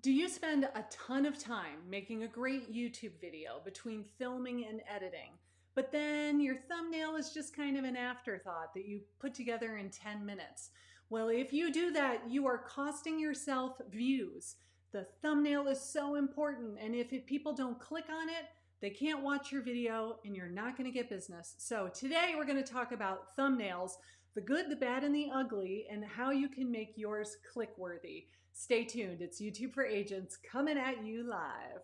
Do you spend a ton of time making a great YouTube video between filming and editing, but then your thumbnail is just kind of an afterthought that you put together in 10 minutes? Well, if you do that, you are costing yourself views. The thumbnail is so important, and if people don't click on it, they can't watch your video and you're not going to get business. So today we're going to talk about thumbnails, the good, the bad, and the ugly, and how you can make yours click-worthy. Stay tuned. It's YouTube for Agents coming at you live.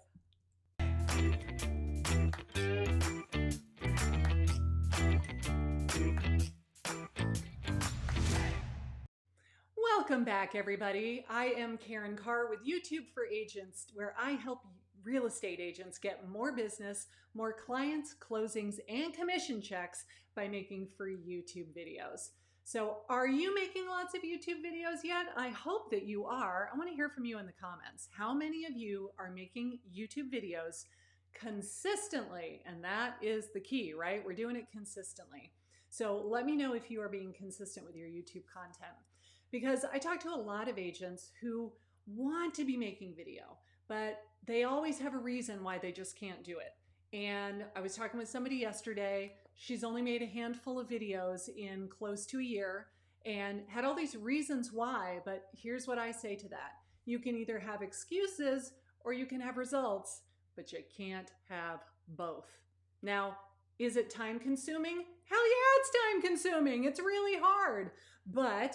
Welcome back, everybody. I am Karin Carr with YouTube for Agents, where I help real estate agents get more business, more clients, closings, and commission checks by making free YouTube videos. So are you making lots of YouTube videos yet? I hope that you are. I want to hear from you in the comments. How many of you are making YouTube videos consistently? And that is the key, right? We're doing it consistently. So let me know if you are being consistent with your YouTube content. Because I talk to a lot of agents who want to be making video, but they always have a reason why they just can't do it. And I was talking with somebody yesterday. She's only made a handful of videos in close to a year and had all these reasons why, but here's what I say to that. You can either have excuses or you can have results, but you can't have both. Now, is it time consuming? Hell yeah, it's time consuming. It's really hard, but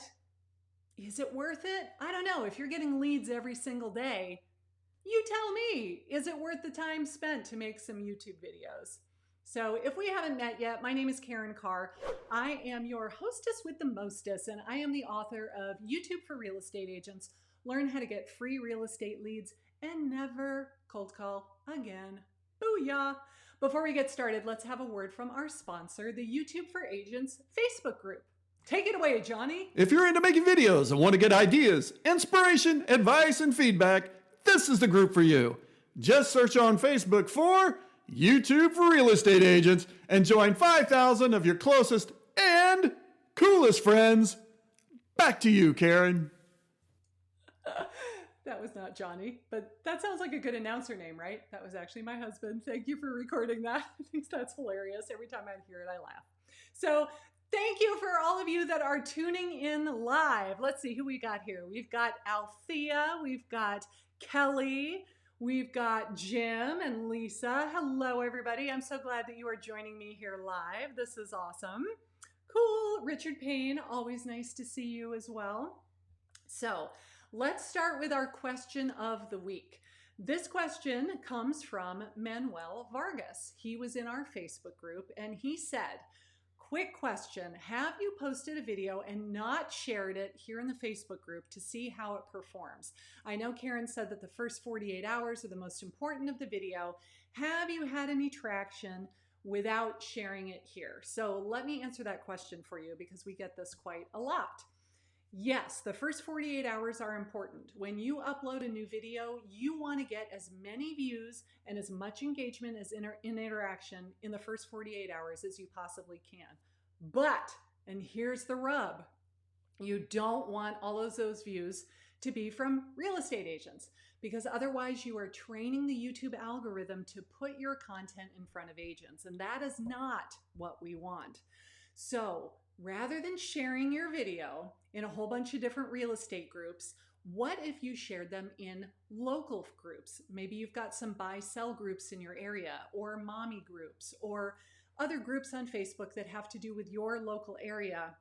is it worth it? I don't know. If you're getting leads every single day, you tell me, is it worth the time spent to make some YouTube videos? So if we haven't met yet, my name is Karin Carr. I am your hostess with the mostest, and I am the author of YouTube for Real Estate Agents, Learn How to Get Free Real Estate Leads and Never Cold Call Again. Booyah! Before we get started, let's have a word from our sponsor, the YouTube for Agents Facebook group. Take it away, Johnny. If you're into making videos and want to get ideas, inspiration, advice, and feedback, this is the group for you. Just search on Facebook for YouTube for Real Estate Agents and join 5,000 of your closest and coolest friends. Back to you, Karin. That was not Johnny, but that sounds like a good announcer name, right? That was actually my husband. Thank you for recording that. I think that's hilarious. Every time I hear it, I laugh. So thank you for all of you that are tuning in live. Let's see who we got here. We've got Althea, we've got Kelly, we've got Jim and Lisa. Hello, everybody. I'm so glad that you are joining me here live. This is awesome. Cool. Richard Payne, always nice to see you as well. So let's start with our question of the week. This question comes from Manuel Vargas. He was in our Facebook group and he said, quick question, have you posted a video and not shared it here in the Facebook group to see how it performs? I know Karin said that the first 48 hours are the most important of the video. Have you had any traction without sharing it here? So let me answer that question for you because we get this quite a lot. Yes, the first 48 hours are important. When you upload a new video, you want to get as many views and as much engagement as interaction in the first 48 hours as you possibly can. But, and here's the rub, you don't want all of those views to be from real estate agents because otherwise you are training the YouTube algorithm to put your content in front of agents, and that is not what we want. So rather than sharing your video in a whole bunch of different real estate groups, what if you shared them in local groups? Maybe you've got some buy-sell groups in your area or mommy groups or other groups on Facebook that have to do with your local area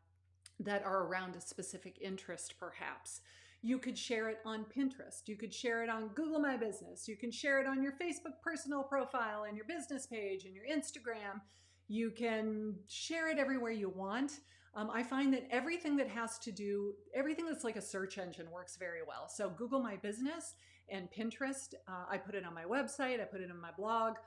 that are around a specific interest perhaps. You could share it on Pinterest. You could share it on Google My Business. You can share it on your Facebook personal profile and your business page and your Instagram. You can share it everywhere you want. I find that everything that's like a search engine works very well. So Google My Business and Pinterest, I put it on my website, I put it in my blog.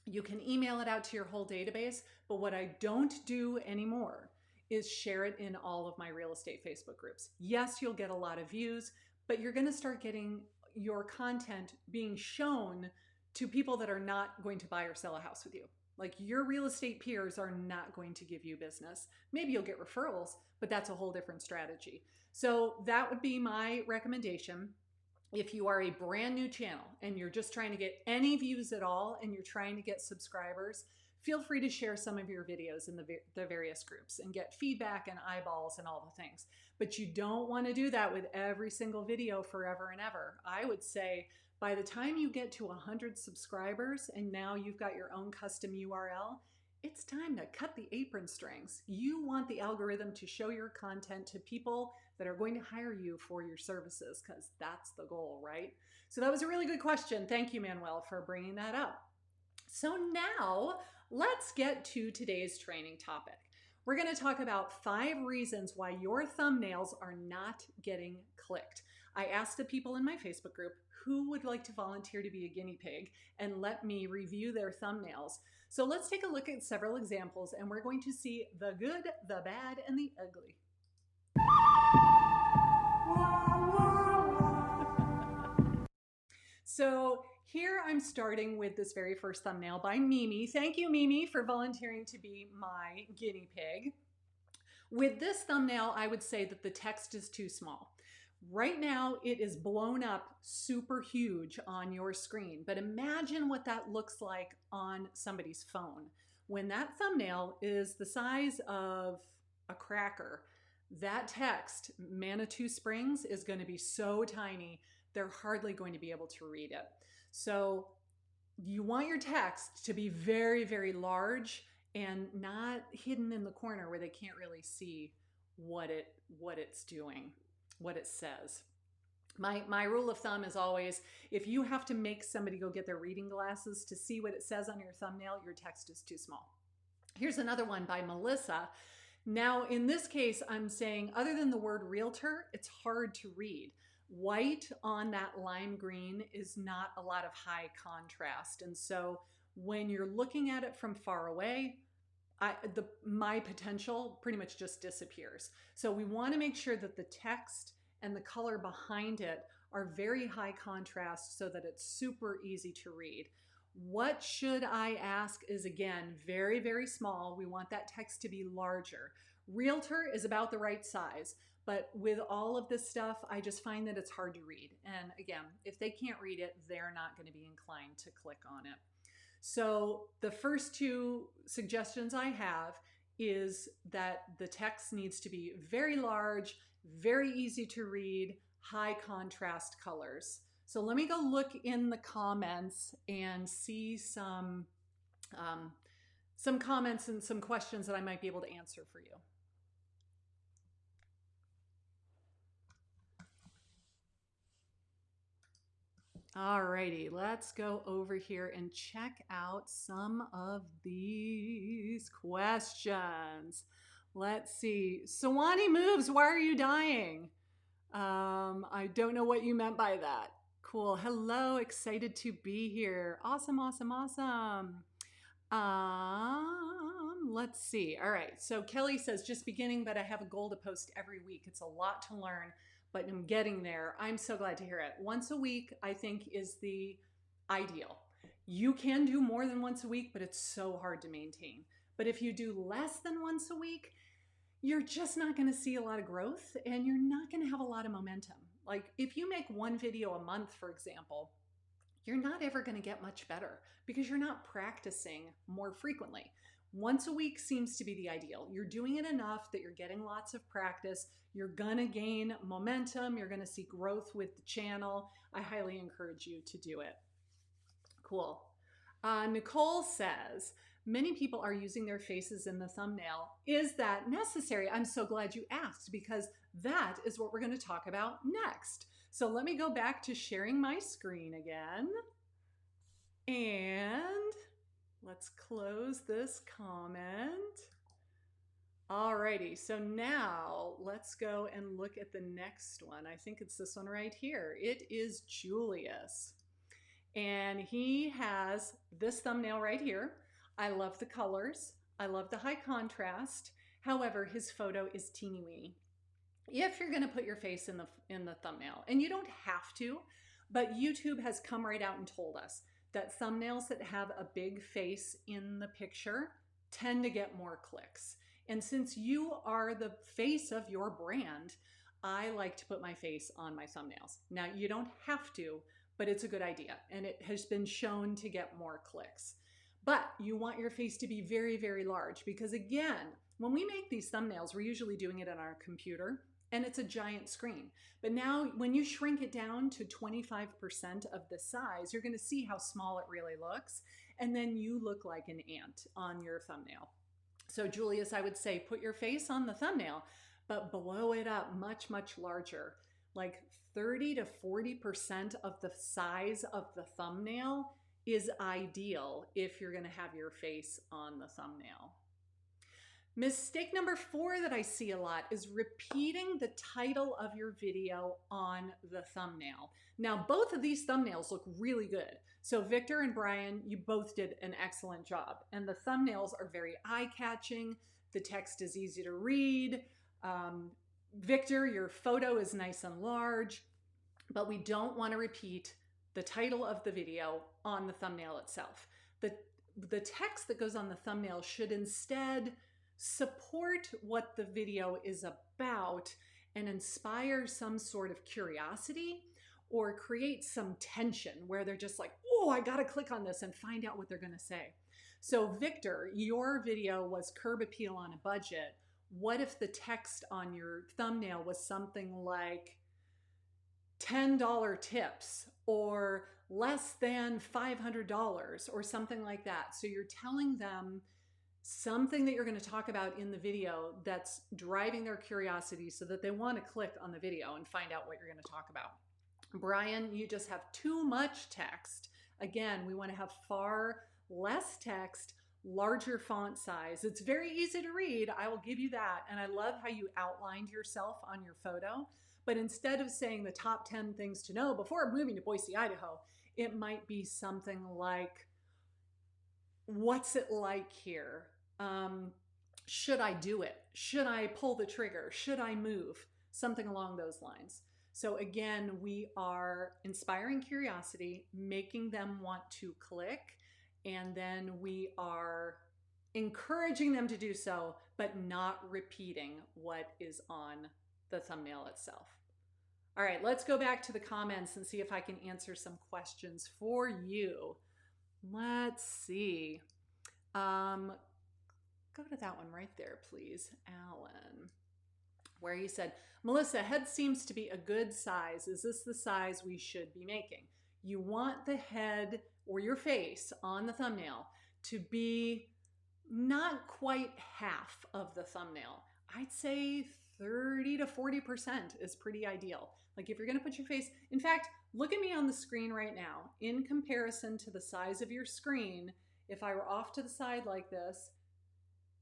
You can email it out to your whole database, but what I don't do anymore is share it in all of my real estate Facebook groups. Yes, you'll get a lot of views, but you're gonna start getting your content being shown to people that are not going to buy or sell a house with you. Like your real estate peers are not going to give you business. Maybe you'll get referrals, but that's a whole different strategy. So that would be my recommendation. if you are a brand new channel and you're just trying to get any views at all and you're trying to get subscribers, feel free to share some of your videos in the various groups and get feedback and eyeballs and all the things. But you don't want to do that with every single video forever and ever. I would say by the time you get to 100 subscribers and now you've got your own custom URL, it's time to cut the apron strings. You want the algorithm to show your content to people that are going to hire you for your services, because that's the goal, right? So that was a really good question. Thank you, Manuel, for bringing that up. So now let's get to today's training topic. We're going to talk about 5 reasons why your thumbnails are not getting clicked. I asked the people in my Facebook group who would like to volunteer to be a guinea pig and let me review their thumbnails. So let's take a look at several examples, and we're going to see the good, the bad, and the ugly. So here I'm starting with this very first thumbnail by Mimi. Thank you, Mimi, for volunteering to be my guinea pig. With this thumbnail, I would say that the text is too small. Right now, it is blown up super huge on your screen, but imagine what that looks like on somebody's phone. When that thumbnail is the size of a cracker, that text, Manitou Springs, is going to be so tiny, they're hardly going to be able to read it. So you want your text to be very, very large and not hidden in the corner where they can't really see what it's doing, what it says. My rule of thumb is always, if you have to make somebody go get their reading glasses to see what it says on your thumbnail, your text is too small. Here's another one by Melissa. Now, in this case, I'm saying, other than the word realtor, it's hard to read. White on that lime green is not a lot of high contrast. And so when you're looking at it from far away, my potential pretty much just disappears. So we want to make sure that the text and the color behind it are very high contrast so that it's super easy to read. What should I ask is, again, very, very small. We want that text to be larger. Realtor is about the right size, but with all of this stuff, I just find that it's hard to read. And again, if they can't read it, they're not going to be inclined to click on it. So the first 2 suggestions I have is that the text needs to be very large, very easy to read, high contrast colors. So let me go look in the comments and see some comments and some questions that I might be able to answer for you. Alrighty, let's go over here and check out some of these questions. Let's see. Sawani Moves, why are you dying? I don't know what you meant by that. Cool. Hello, excited to be here. Awesome, awesome, awesome. Let's see. All right. So Kelly says, just beginning, but I have a goal to post every week. It's a lot to learn, but I'm getting there. I'm so glad to hear it. Once a week, I think, is the ideal. You can do more than once a week, but it's so hard to maintain. But if you do less than once a week, you're just not going to see a lot of growth and you're not going to have a lot of momentum. Like if you make 1 video a month, for example, you're not ever going to get much better because you're not practicing more frequently. Once a week seems to be the ideal. You're doing it enough that you're getting lots of practice. You're going to gain momentum. You're going to see growth with the channel. I highly encourage you to do it. Cool. Nicole says, many people are using their faces in the thumbnail. Is that necessary? I'm so glad you asked because that is what we're going to talk about next. So let me go back to sharing my screen again. And let's close this comment. Alrighty, so now let's go and look at the next one. I think it's this one right here. It is Julius. And he has this thumbnail right here. I love the colors. I love the high contrast. However, his photo is teeny weeny. If you're going to put your face in the thumbnail, and you don't have to, but YouTube has come right out and told us that thumbnails that have a big face in the picture tend to get more clicks. And since you are the face of your brand, I like to put my face on my thumbnails. Now, you don't have to, but it's a good idea, and it has been shown to get more clicks. But you want your face to be very, very large because, again, when we make these thumbnails, we're usually doing it on our computer, and it's a giant screen. But now when you shrink it down to 25% of the size, you're going to see how small it really looks, and then you look like an ant on your thumbnail. So Julius, I would say put your face on the thumbnail, but blow it up much, much larger, like 30 to 40% of the size of the thumbnail is ideal if you're going to have your face on the thumbnail. Mistake number 4 that I see a lot is repeating the title of your video on the thumbnail. Now, both of these thumbnails look really good. So Victor and Brian, you both did an excellent job. And the thumbnails are very eye-catching. The text is easy to read. Victor, your photo is nice and large, but we don't want to repeat the title of the video on the thumbnail itself. The text that goes on the thumbnail should instead support what the video is about and inspire some sort of curiosity or create some tension where they're just like, oh, I gotta click on this and find out what they're gonna say. So Victor, your video was curb appeal on a budget. What if the text on your thumbnail was something like $10 tips or less than $500 or something like that? So you're telling them something that you're going to talk about in the video that's driving their curiosity so that they want to click on the video and find out what you're going to talk about. Brian, you just have too much text. Again, we want to have far less text, larger font size. It's very easy to read, I will give you that. And I love how you outlined yourself on your photo. But instead of saying the top 10 things to know before moving to Boise, Idaho, it might be something like, what's it like here? Should I do it? Should I pull the trigger? Should I move? Something along those lines. So again, we are inspiring curiosity, making them want to click, and then we are encouraging them to do so, but not repeating what is on the thumbnail itself. All right, let's go back to the comments and see if I can answer some questions for you. Let's see. Go to that one right there, please, Alan, where you said, Melissa, head seems to be a good size. Is this the size we should be making? You want the head or your face on the thumbnail to be not quite half of the thumbnail. I'd say 30 to 40% is pretty ideal. Like if you're going to put your face, in fact, look at me on the screen right now. In comparison to the size of your screen, if I were off to the side like this,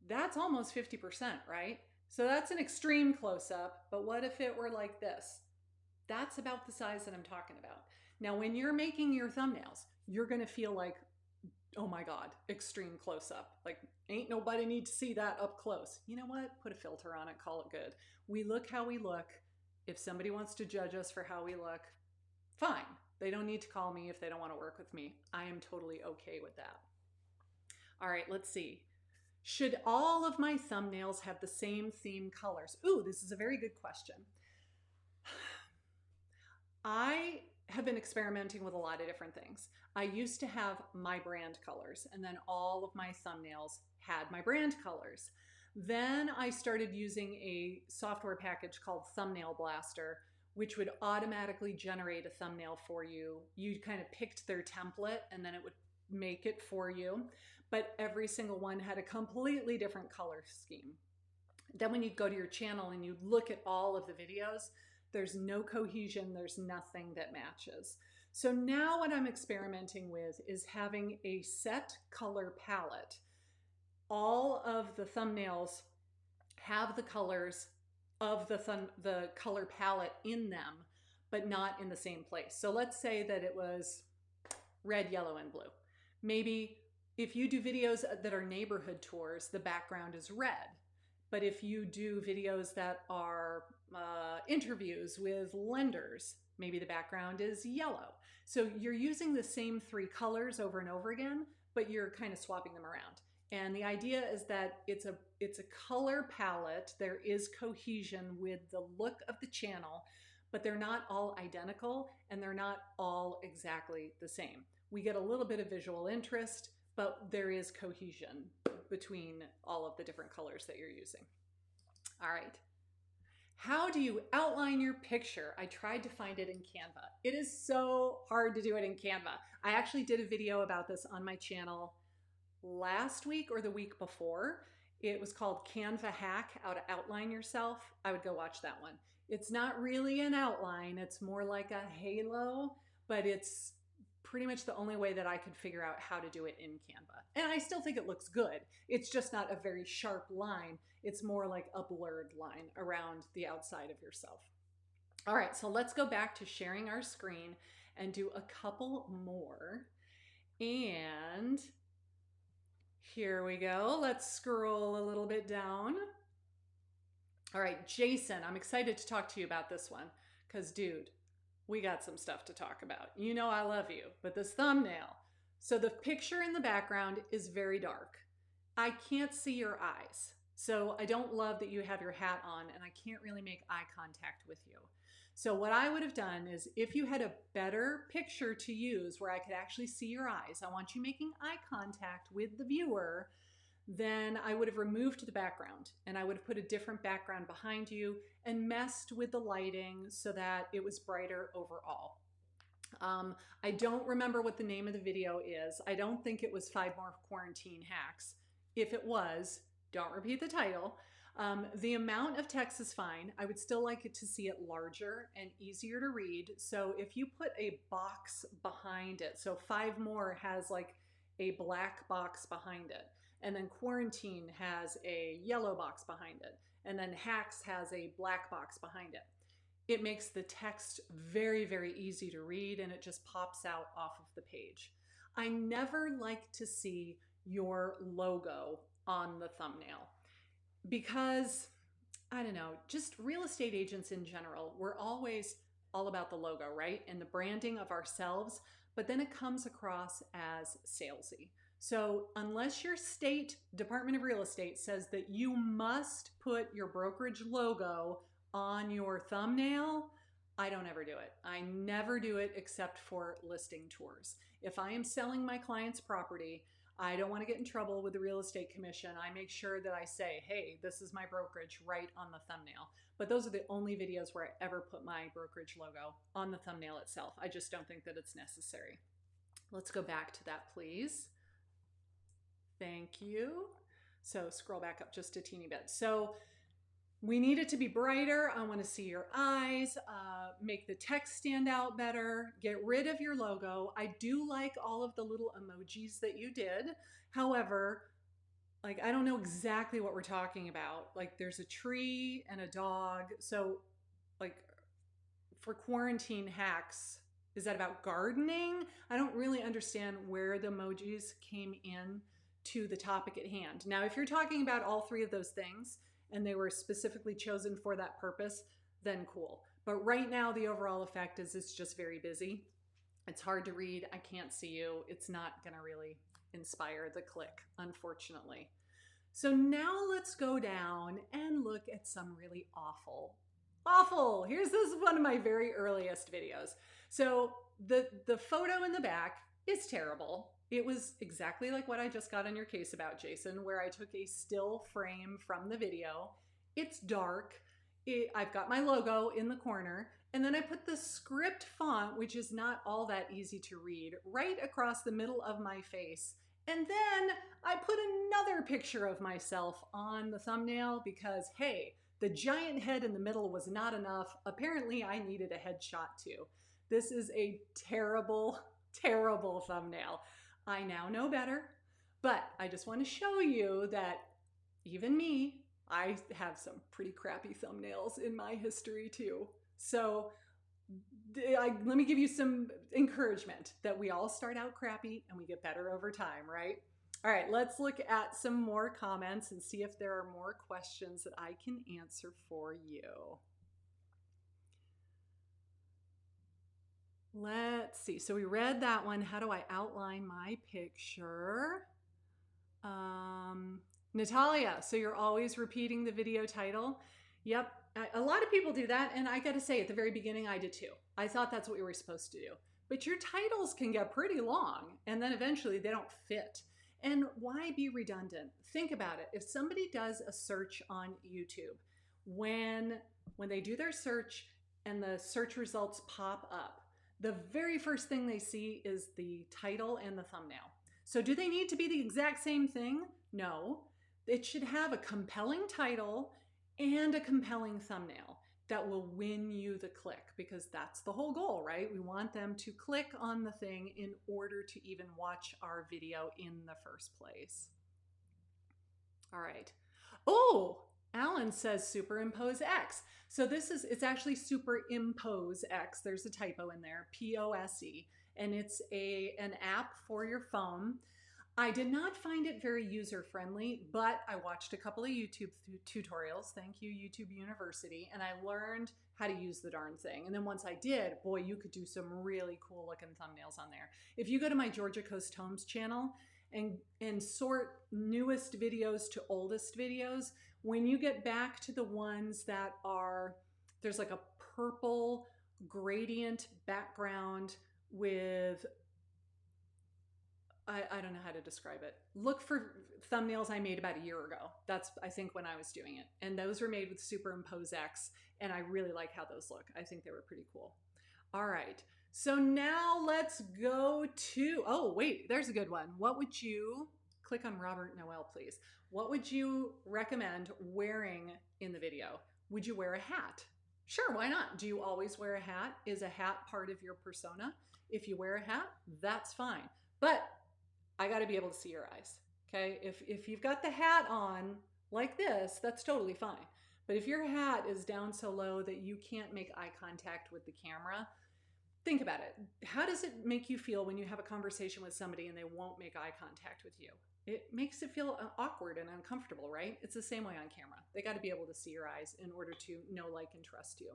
that's almost 50%, right? So that's an extreme close-up, but what if it were like this? That's about the size that I'm talking about. Now, when you're making your thumbnails, you're going to feel like, oh my God, extreme close-up. Like, ain't nobody need to see that up close. You know what? Put a filter on it, call it good. We look how we look. If somebody wants to judge us for how we look, fine. They don't need to call me if they don't want to work with me. I am totally okay with that. All right, let's see. Should all of my thumbnails have the same theme colors? Ooh, this is a very good question. I have been experimenting with a lot of different things. I used to have my brand colors, and then all of my thumbnails had my brand colors. Then I started using a software package called Thumbnail Blaster, which would automatically generate a thumbnail for you. You kind of picked their template, and then it would make it for you. But every single one had a completely different color scheme. Then when you go to your channel and you look at all of the videos, there's no cohesion, there's nothing that matches. So now what I'm experimenting with is having a set color palette. All of the thumbnails have the colors of the color palette in them, but not in the same place. So let's say that it was red, yellow, and blue. Maybe if you do videos that are neighborhood tours, the background is red. But if you do videos that are interviews with lenders, maybe the background is yellow. So you're using the same 3 colors over and over again, but you're kind of swapping them around. And the idea is that it's a color palette. There is cohesion with the look of the channel, but they're not all identical and they're not all exactly the same. We get a little bit of visual interest, but there is cohesion between all of the different colors that you're using. All right. How do you outline your picture? I tried to find it in Canva. It is so hard to do it in Canva. I actually did a video about this on my channel last week or the week before. It was called Canva Hack, How to Outline Yourself. I would go watch that one. It's not really an outline. It's more like a halo, but it's pretty much the only way that I could figure out how to do it in Canva. And I still think it looks good. It's just not a very sharp line. It's more like a blurred line around the outside of yourself. All right, so let's go back to sharing our screen and do a couple more. And here we go. Let's scroll a little bit down. All right, Jason, I'm excited to talk to you about this one because, dude, we got some stuff to talk about. You know I love you, but this thumbnail. So the picture in the background is very dark. I can't see your eyes. So I don't love that you have your hat on and I can't really make eye contact with you. So what I would have done is if you had a better picture to use where I could actually see your eyes, I want you making eye contact with the viewer, then I would have removed the background and I would have put a different background behind you and messed with the lighting so that it was brighter overall. I don't remember what the name of the video is. I don't think it was 5 More Quarantine Hacks. If it was, don't repeat the title. The amount of text is fine. I would still like it to see it larger and easier to read. So if you put a box behind it, so 5 More has like a black box behind it, and then Quarantine has a yellow box behind it, and then Hacks has a black box behind it. It makes the text very, very easy to read and it just pops out off of the page. I never like to see your logo on the thumbnail because, I don't know, just real estate agents in general, we're always all about the logo, right? And the branding of ourselves, but then it comes across as salesy. So unless your state Department of Real Estate says that you must put your brokerage logo on your thumbnail, I don't ever do it. I never do it except for listing tours. If I am selling my client's property, I don't want to get in trouble with the real estate commission. I make sure that I say, hey, this is my brokerage right on the thumbnail. But those are the only videos where I ever put my brokerage logo on the thumbnail itself. I just don't think that it's necessary. Let's go back to that, please. Thank you. So scroll back up just a teeny bit. So we need it to be brighter. I want to see your eyes, make the text stand out better, get rid of your logo. I do like all of the little emojis that you did. However, like, I don't know exactly what we're talking about. Like, there's a tree and a dog. So like for Quarantine Hacks, is that about gardening? I don't really understand where the emojis came in to the topic at hand. Now, if you're talking about all 3 of those things and they were specifically chosen for that purpose, then cool. But right now, the overall effect is it's just very busy. It's hard to read. I can't see you. It's not going to really inspire the click, unfortunately. So now let's go down and look at some really awful. This is one of my very earliest videos. So the photo in the back is terrible. It was exactly like what I just got on your case about, Jason, where I took a still frame from the video. It's dark. I've got my logo in the corner, and then I put the script font, which is not all that easy to read, right across the middle of my face. And then I put another picture of myself on the thumbnail because, hey, the giant head in the middle was not enough. Apparently, I needed a headshot too. This is a terrible, terrible thumbnail. I now know better, but I just want to show you that even me, I have some pretty crappy thumbnails in my history too. So let me give you some encouragement that we all start out crappy and we get better over time, right? All right, let's look at some more comments and see if there are more questions that I can answer for you. Let's see. So we read that one. How do I outline my picture? Natalia, so you're always repeating the video title. Yep, a lot of people do that, and I gotta say, at the very beginning, I did too. I thought that's what we were supposed to do. But your titles can get pretty long, and then eventually they don't fit. And why be redundant? Think about it. If somebody does a search on YouTube, when they do their search and the search results pop up, the very first thing they see is the title and the thumbnail. So do they need to be the exact same thing? No. It should have a compelling title and a compelling thumbnail that will win you the click, because that's the whole goal, right? We want them to click on the thing in order to even watch our video in the first place. All right. Oh, Alan says Superimpose X. So it's actually Superimpose X. There's a typo in there, POSE, and it's an app for your phone. I did not find it very user-friendly, but I watched a couple of YouTube tutorials. Thank you, YouTube University. And I learned how to use the darn thing. And then once I did, boy, you could do some really cool looking thumbnails on there. If you go to my Georgia Coast Homes channel and sort newest videos to oldest videos, when you get back to the ones that there's like a purple gradient background with, I don't know how to describe it. Look for thumbnails I made about a year ago. That's, I think, when I was doing it. And those were made with Superimpose X, and I really like how those look. I think they were pretty cool. All right, so now let's go to, oh wait, there's a good one. What would you, click on Robert Noel, please. What would you recommend wearing in the video? Would you wear a hat? Sure, why not? Do you always wear a hat? Is a hat part of your persona? If you wear a hat, that's fine. But I got to be able to see your eyes, okay? If you've got the hat on like this, that's totally fine. But if your hat is down so low that you can't make eye contact with the camera, think about it. How does it make you feel when you have a conversation with somebody and they won't make eye contact with you? It makes it feel awkward and uncomfortable, right? It's the same way on camera. They got to be able to see your eyes in order to know, like, and trust you.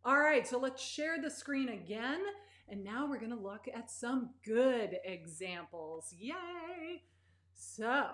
All right, so let's share the screen again. And now we're gonna look at some good examples. Yay! So,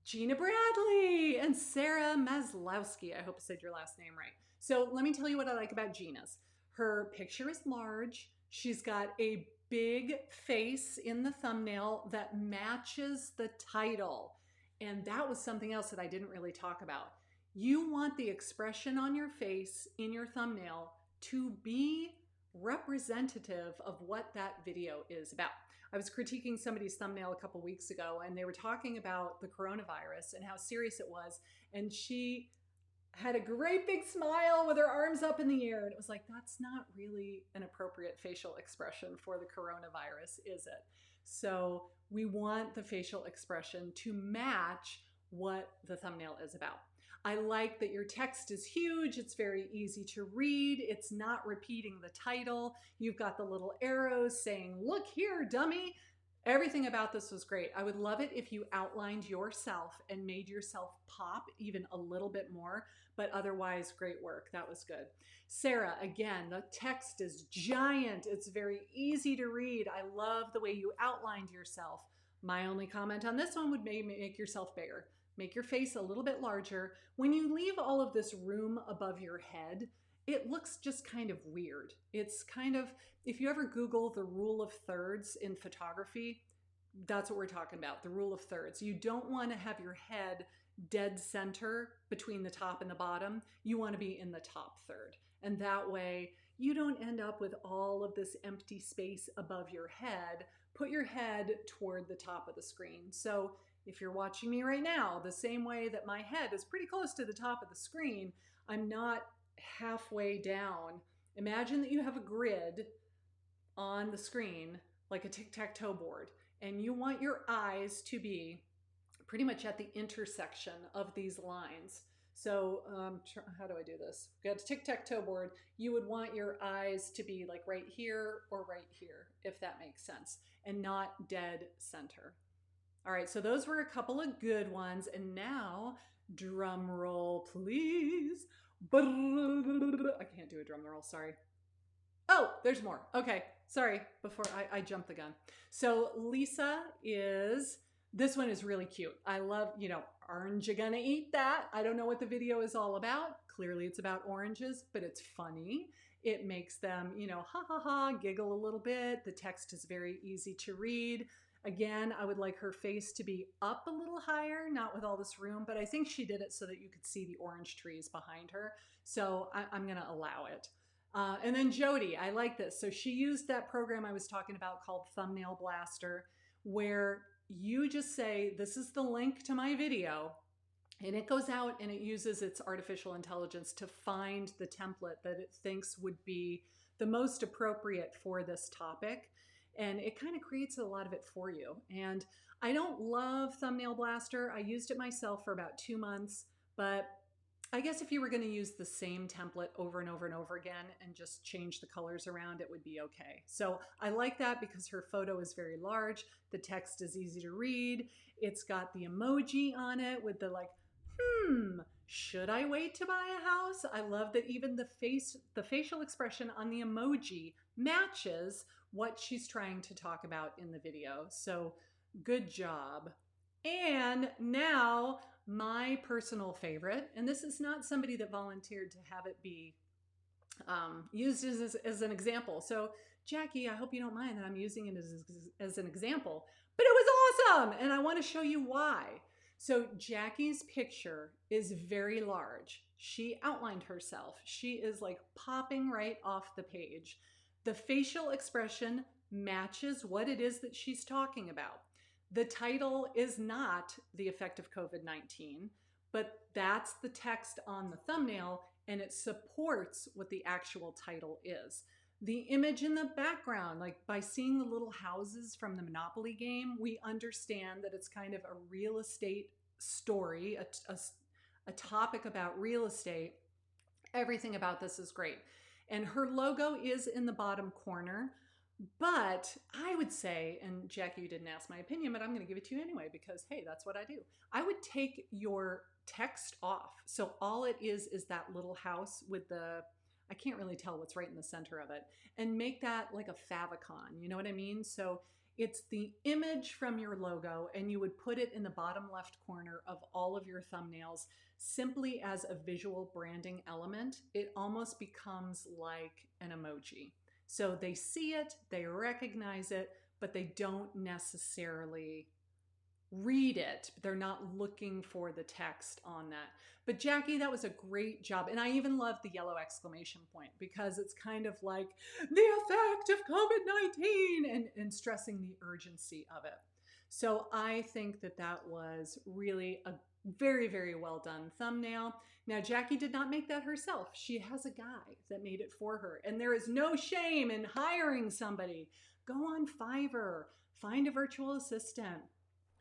Gina Bradley and Sarah Maslowski. I hope I said your last name right. So let me tell you what I like about Gina's. Her picture is large. She's got a big face in the thumbnail that matches the title. And that was something else that I didn't really talk about. You want the expression on your face in your thumbnail to be representative of what that video is about. I was critiquing somebody's thumbnail a couple weeks ago, and they were talking about the coronavirus and how serious it was. And she had a great big smile with her arms up in the air. And it was like, that's not really an appropriate facial expression for the coronavirus, is it? So we want the facial expression to match what the thumbnail is about. I like that your text is huge. It's very easy to read. It's not repeating the title. You've got the little arrows saying, look here, dummy. Everything about this was great. I would love it if you outlined yourself and made yourself pop even a little bit more, but otherwise, great work. That was good. Sarah, again, the text is giant. It's very easy to read. I love the way you outlined yourself. My only comment on this one would be make yourself bigger. Make your face a little bit larger. When you leave all of this room above your head, it looks just kind of weird. It's kind of, if you ever Google the rule of thirds in photography, that's what we're talking about, the rule of thirds. You don't want to have your head dead center between the top and the bottom. You want to be in the top third. And that way, you don't end up with all of this empty space above your head. Put your head toward the top of the screen. So if you're watching me right now, the same way that my head is pretty close to the top of the screen, I'm not halfway down. Imagine that you have a grid on the screen, like a tic-tac-toe board, and you want your eyes to be pretty much at the intersection of these lines. So how do I do this? We've got a tic-tac-toe board. You would want your eyes to be like right here or right here, if that makes sense, and not dead center. All right, so those were a couple of good ones. And now, drum roll, please. I can't do a drum roll, sorry. Oh, there's more. Okay, sorry, before I jumped the gun. So Lisa this one is really cute. I love, aren't you gonna eat that? I don't know what the video is all about. Clearly it's about oranges, but it's funny. It makes them, ha ha ha, giggle a little bit. The text is very easy to read. Again, I would like her face to be up a little higher, not with all this room, but I think she did it so that you could see the orange trees behind her. So I'm gonna allow it. And then Jody, I like this. So she used that program I was talking about called Thumbnail Blaster, where you just say, this is the link to my video, and it goes out and it uses its artificial intelligence to find the template that it thinks would be the most appropriate for this topic. And it kind of creates a lot of it for you. And I don't love Thumbnail Blaster. I used it myself for about 2 months, but I guess if you were going to use the same template over and over and over again and just change the colors around, it would be okay. So I like that because her photo is very large. The text is easy to read. It's got the emoji on it with the like, should I wait to buy a house? I love that even the facial expression on the emoji matches what she's trying to talk about in the video. So good job. And now my personal favorite, and this is not somebody that volunteered to have it be used as an example. So Jackie, I hope you don't mind that I'm using it as an example, but it was awesome. And I want to show you why. So Jackie's picture is very large. She outlined herself. She is like popping right off the page. The facial expression matches what it is that she's talking about. The title is not The Effect of COVID-19, but that's the text on the thumbnail, and it supports what the actual title is. The image in the background, like by seeing the little houses from the Monopoly game, we understand that it's kind of a real estate story, a topic about real estate. Everything about this is great. And her logo is in the bottom corner. But I would say, and Jackie, you didn't ask my opinion, but I'm going to give it to you anyway because, hey, that's what I do. I would take your text off. So all it is that little house with I can't really tell what's right in the center of it, and make that like a favicon. You know what I mean? So it's the image from your logo, and you would put it in the bottom left corner of all of your thumbnails simply as a visual branding element. It almost becomes like an emoji. So they see it, they recognize it, but they don't necessarily read it. They're not looking for the text on that. But Jackie, that was a great job. And I even love the yellow exclamation point because it's kind of like the effect of COVID-19 and stressing the urgency of it. So I think that was really a very, very well done thumbnail. Now, Jackie did not make that herself. She has a guy that made it for her. And there is no shame in hiring somebody. Go on Fiverr, find a virtual assistant.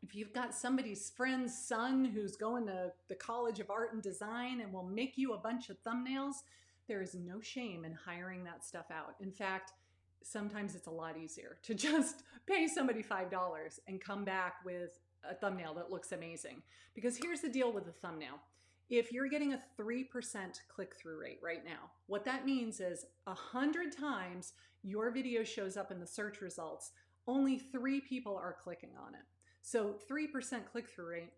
If you've got somebody's friend's son who's going to the College of Art and Design and will make you a bunch of thumbnails, there is no shame in hiring that stuff out. In fact, sometimes it's a lot easier to just pay somebody $5 and come back with a thumbnail that looks amazing. Because here's the deal with the thumbnail. If you're getting a 3% click-through rate right now, what that means is 100 times your video shows up in the search results, only 3 people are clicking on it. So 3% click-through rate,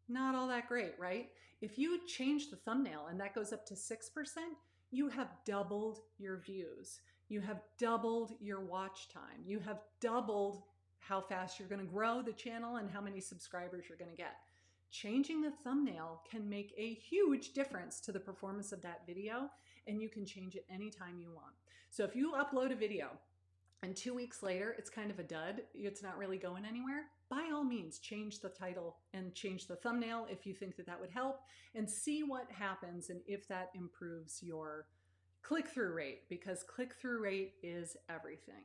not all that great, right? If you change the thumbnail and that goes up to 6%, you have doubled your views. You have doubled your watch time. You have doubled how fast you're going to grow the channel and how many subscribers you're going to get. Changing the thumbnail can make a huge difference to the performance of that video, and you can change it anytime you want. So if you upload a video and 2 weeks later it's kind of a dud, it's not really going anywhere, by all means change the title and change the thumbnail if you think that would help, and see what happens and if that improves your click-through rate, because click-through rate is everything.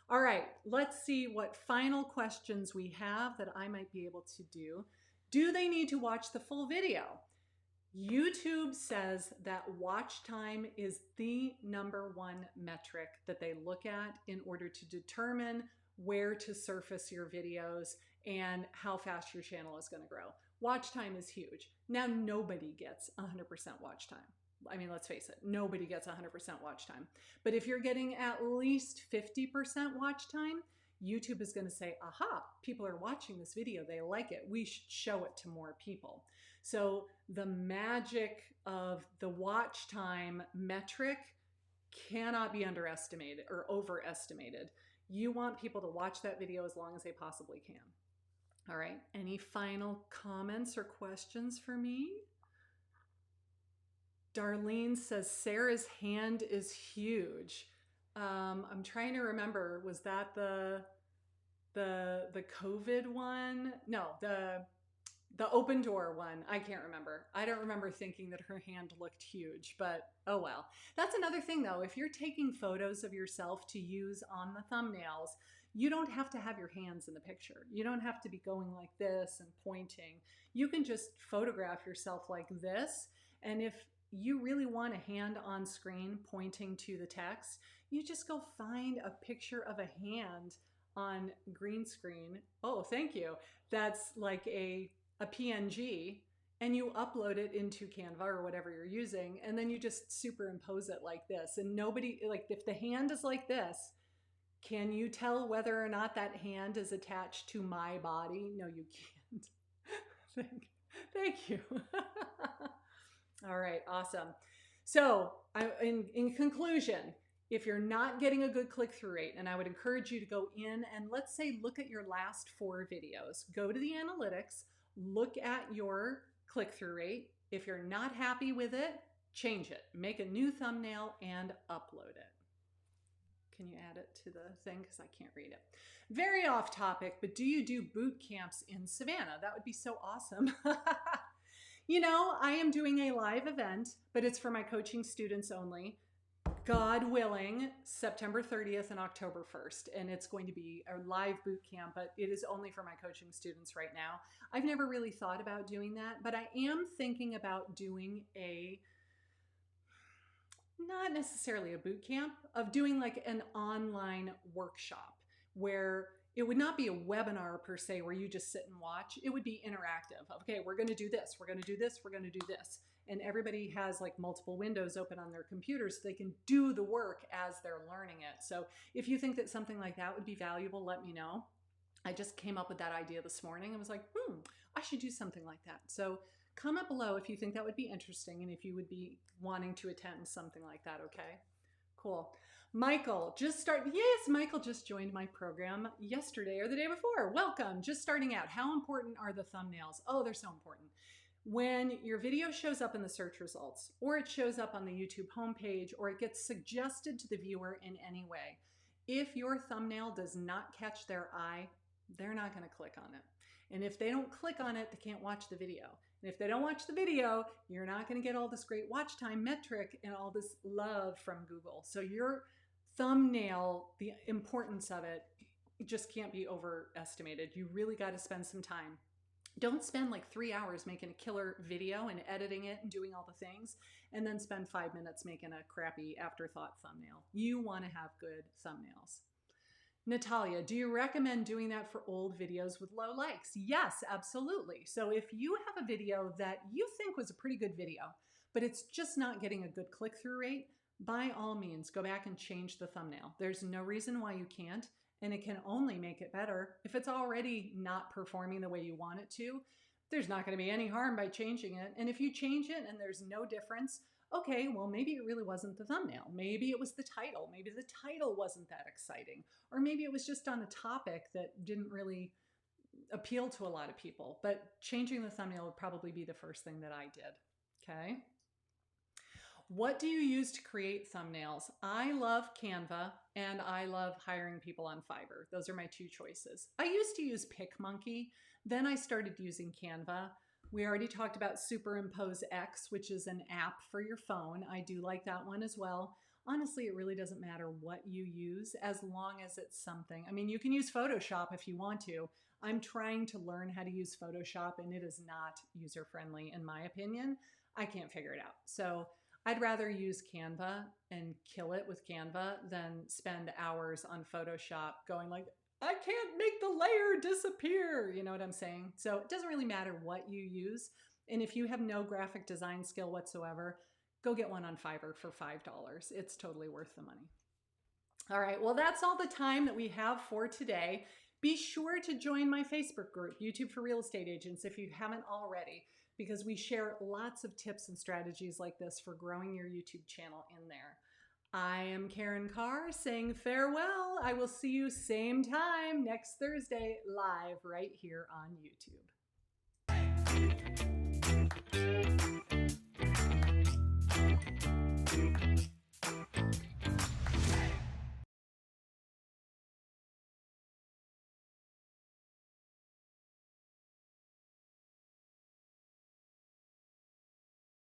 All right, let's see what final questions we have that I might be able to do. Do they need to watch the full video? YouTube says that watch time is the #1 metric that they look at in order to determine where to surface your videos and how fast your channel is going to grow. Watch time is huge. Now, nobody gets 100% watch time. I mean, let's face it, nobody gets 100% watch time. But if you're getting at least 50% watch time, YouTube is going to say, aha, people are watching this video. They like it. We should show it to more people. So the magic of the watch time metric cannot be underestimated or overestimated. You want people to watch that video as long as they possibly can. All right. Any final comments or questions for me? Darlene says Sarah's hand is huge. I'm trying to remember, was that the COVID one? No, the open door one. I can't remember. I don't remember thinking that her hand looked huge, but oh well. That's another thing though. If you're taking photos of yourself to use on the thumbnails, you don't have to have your hands in the picture. You don't have to be going like this and pointing. You can just photograph yourself like this. And if you really want a hand on screen pointing to the text, you just go find a picture of a hand on green screen. Oh, thank you. That's like a PNG, and you upload it into Canva or whatever you're using, and then you just superimpose it like this. And nobody, like if the hand is like this, can you tell whether or not that hand is attached to my body? No, you can't. Thank you. All right, awesome. So in conclusion, if you're not getting a good click-through rate, and I would encourage you to go in and let's say look at your last 4 videos. Go to the analytics, look at your click-through rate. If you're not happy with it, change it. Make a new thumbnail and upload it. Can you add it to the thing? Because I can't read it. Very off topic, but do you do boot camps in Savannah? That would be so awesome. You know, I am doing a live event, but it's for my coaching students only. God willing, September 30th and October 1st. And it's going to be a live boot camp, but it is only for my coaching students right now. I've never really thought about doing that, but I am thinking about doing not necessarily a boot camp, of doing like an online workshop where it would not be a webinar per se where you just sit and watch. It would be interactive. Okay, we're going to do this. We're going to do this. We're going to do this. And everybody has like multiple windows open on their computers so they can do the work as they're learning it. So if you think that something like that would be valuable, let me know. I just came up with that idea this morning and was like, I should do something like that. So comment below if you think that would be interesting and if you would be wanting to attend something like that, okay? Cool. Michael, Michael just joined my program yesterday or the day before. Welcome, just starting out. How important are the thumbnails? Oh, they're so important. When your video shows up in the search results, or it shows up on the YouTube homepage, or it gets suggested to the viewer in any way, if your thumbnail does not catch their eye, they're not going to click on it. And if they don't click on it, they can't watch the video. And if they don't watch the video, you're not going to get all this great watch time metric and all this love from Google. So your thumbnail, the importance of it just can't be overestimated. You really got to spend some time. Don't spend like 3 hours making a killer video and editing it and doing all the things, and then spend 5 minutes making a crappy afterthought thumbnail. You want to have good thumbnails. Natalia, do you recommend doing that for old videos with low likes? Yes, absolutely. So if you have a video that you think was a pretty good video, but it's just not getting a good click-through rate, by all means, go back and change the thumbnail. There's no reason why you can't, and it can only make it better. If it's already not performing the way you want it to, there's not going to be any harm by changing it. And if you change it and there's no difference, okay, well, maybe it really wasn't the thumbnail. Maybe it was the title. Maybe the title wasn't that exciting. Or maybe it was just on a topic that didn't really appeal to a lot of people. But changing the thumbnail would probably be the first thing that I did, okay? What do you use to create thumbnails? I love Canva and I love hiring people on Fiverr. Those are my 2 choices. I used to use PicMonkey. Then I started using Canva. We already talked about Superimpose X, which is an app for your phone. I do like that one as well. Honestly, it really doesn't matter what you use as long as it's something. I mean, you can use Photoshop if you want to. I'm trying to learn how to use Photoshop and it is not user-friendly in my opinion. I can't figure it out. So I'd rather use Canva and kill it with Canva than spend hours on Photoshop going like, I can't make the layer disappear. You know what I'm saying? So it doesn't really matter what you use. And if you have no graphic design skill whatsoever, go get one on Fiverr for $5. It's totally worth the money. All right, well, that's all the time that we have for today. Be sure to join my Facebook group, YouTube for Real Estate Agents, if you haven't already, because we share lots of tips and strategies like this for growing your YouTube channel in there. I am Karin Carr saying farewell. I will see you same time next Thursday live right here on YouTube.